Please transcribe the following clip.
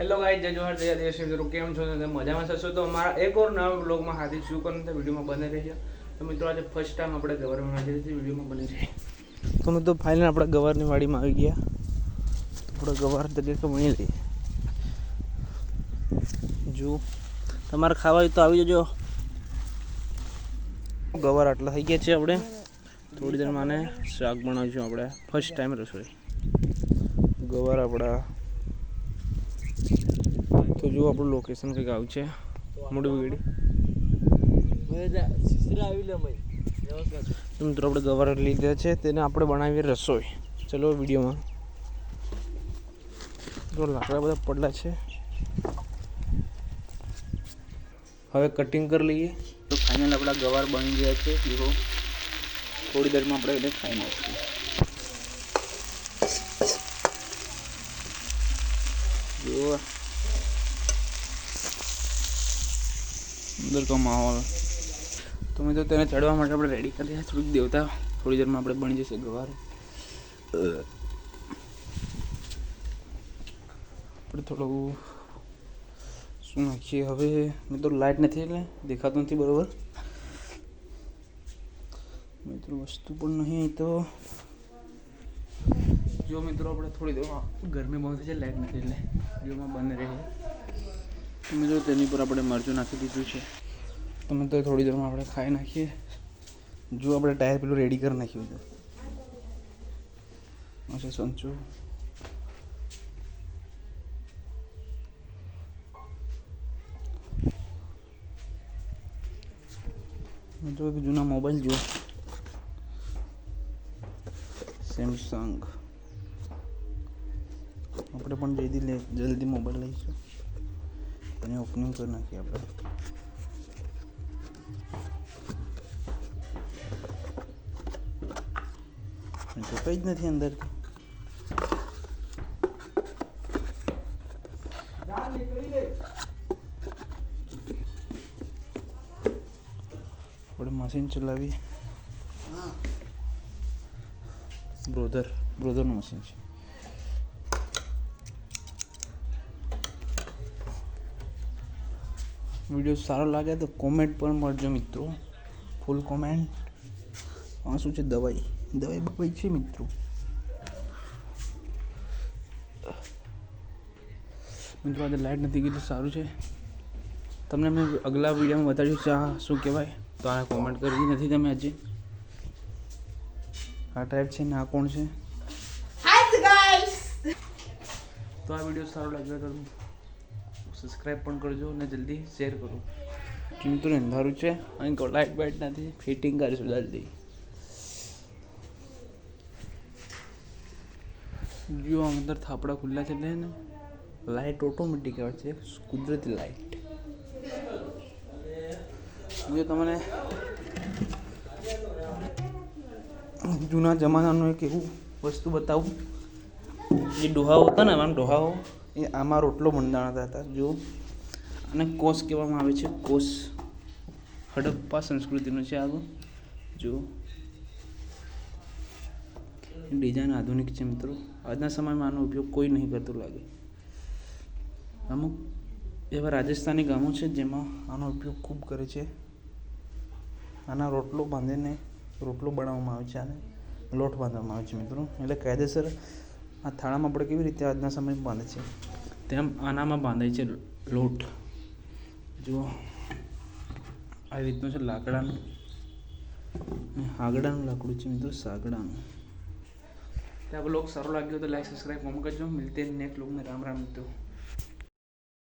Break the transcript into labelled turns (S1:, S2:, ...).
S1: Hello guys, જય જોહાર, જય આદિવાસી મિત્રો, કેમ છો? મજામાં થશો તો અમારા એક ઓર નવા બ્લોગમાં હાર્દિક સ્વાગત છે. વિડીયોમાં બને રહીએ. તો મિત્રો આજે ફર્સ્ટ ટાઈમ આપણે ગવારમાં આવી છે, વિડીયોમાં બને રહીએ. તો મિત્રો ફાઇનલ આપણે ગવારની વાડીમાં આવી ગયા. આપણે ગવાર તરીકે વણી લઈએ. જો તમારે ખાવા હોય તો આવી જજો. ગવાર આટલા થઈ ગયા છે. આપણે થોડી દેર માને શાક બનાવીશું. આપણે ફર્સ્ટ ટાઈમ રસોઈ ગવાર આપણા. તો જો આપણું લોકેશન કંઈક આવ્યું છે, મોટી વીડી. મિત્રો આપણે ગવાર લીધા છે, તેને આપણે બનાવીએ રસોઈ. ચલો વિડીયોમાં. તો લાકડા બધા પડલા છે, હવે કટિંગ કરી લઈએ. તો ફાઇનલ આપણા ગવાર બની ગયા છે. જો થોડી દેરમાં આપણે એને ખાઈ નાખીએ. જો અંદર કા માહોલ. તો મિત્રો તેને ચડવા માટે આપણે રેડી કરી રહ્યા. થોડીક દેવતા થોડી દેરમાં આપણે બની જશે ગવાર. આપણે થોડું શું નાખીએ હવે. મિત્રો લાઇટ નથી એટલે દેખાતું નથી બરાબર. મિત્રો વસ્તુ પણ નહીં. તો જો મિત્રો આપણે થોડી દેર ગરમી બહુ થઈ છે, લાઇટ નથી એટલે વિડીયોમાં બંધ રહે. મિત્રો તેની પર આપણે મરચું નાખી દીધું છે. તો મિત્રો થોડી દેરમાં આપણે ખાઈ નાખીએ. જો આપણે ટાયર પેલું રેડી કરી નાખ્યું છે. હશે સંચું. મિત્રો એક જૂના મોબાઈલ જો સેમસંગ. આપણે પણ જલ્દી મોબાઈલ લઈશું. એને ઓપનિંગ કરી નાખીએ આપણે. કંઈ જ નથી અંદર. આપણે મશીન ચલાવી. બ્રોધરનું મશીન છે. વિડીયો સારો લાગે તો કોમેન્ટ પણ મળજો મિત્રો, ફૂલ કોમેન્ટ. આ શું છે? દવાઈ બવાઈ છે મિત્રો. મિત્રો આજે લાઇટ નથી ગઈ તો સારું છે. તમને મેં અગલા વિડીયોમાં બતાડ્યું છે આ શું કહેવાય, તો આને કોમેન્ટ કરી નથી તમે હજી. આ ટાઈપ છે ને આ કોણ છે? તો આ વિડીયો સારો લાગ્યો તો સબસ્ક્રાઈબ પણ કરજો અને જલ્દી શેર કરો. મિત્રો અંધારું છે, અહીં લાઇટ બાઇટ નથી, ફિટિંગ કરીશું જલ્દી. જો અંદર થાપડા ખુલ્લા છે ને લાઇટ ઓટોમેટિક આવે છે, કુદરતી લાઇટ. જો તમને જૂના જમાનાનું એક એવું વસ્તુ બતાવું. જે ડોહાઓ હતા ને, આમ ડોહાઓ એ આમાં રોટલો બંધાણતા હતા. જો અને કોસ કહેવામાં આવે છે. કોસ હડપ્પા સંસ્કૃતિનો છે આગળ. જો ડિઝાઇન આધુનિક છે મિત્રો. આજના સમયમાં આનો ઉપયોગ કોઈ નહીં કરતું લાગે. અમુક એવા રાજસ્થાની ગામો છે જેમાં આનો ઉપયોગ ખૂબ કરે છે. આના રોટલો બાંધીને રોટલો બનાવવામાં આવે છે. આને લોટ બાંધવામાં આવે છે મિત્રો. એટલે કાયદેસર આ થાળામાં આપણે કેવી રીતે આજના સમયમાં બાંધે છે તેમ આનામાં બાંધાય છે લોટ. જો આવી રીતનું છે લાકડાનું. આગડાનું લાકડું છે મિત્રો, સાગડાનું. ત્યાં બ્લોગ સારો લાગ્યો તો લાઈક સબસ્ક્રાઈબ કોમેન્ટ કરજો. મિલતે નેક્સ્ટ બ્લોગ में. રામ રામ મિત્રો.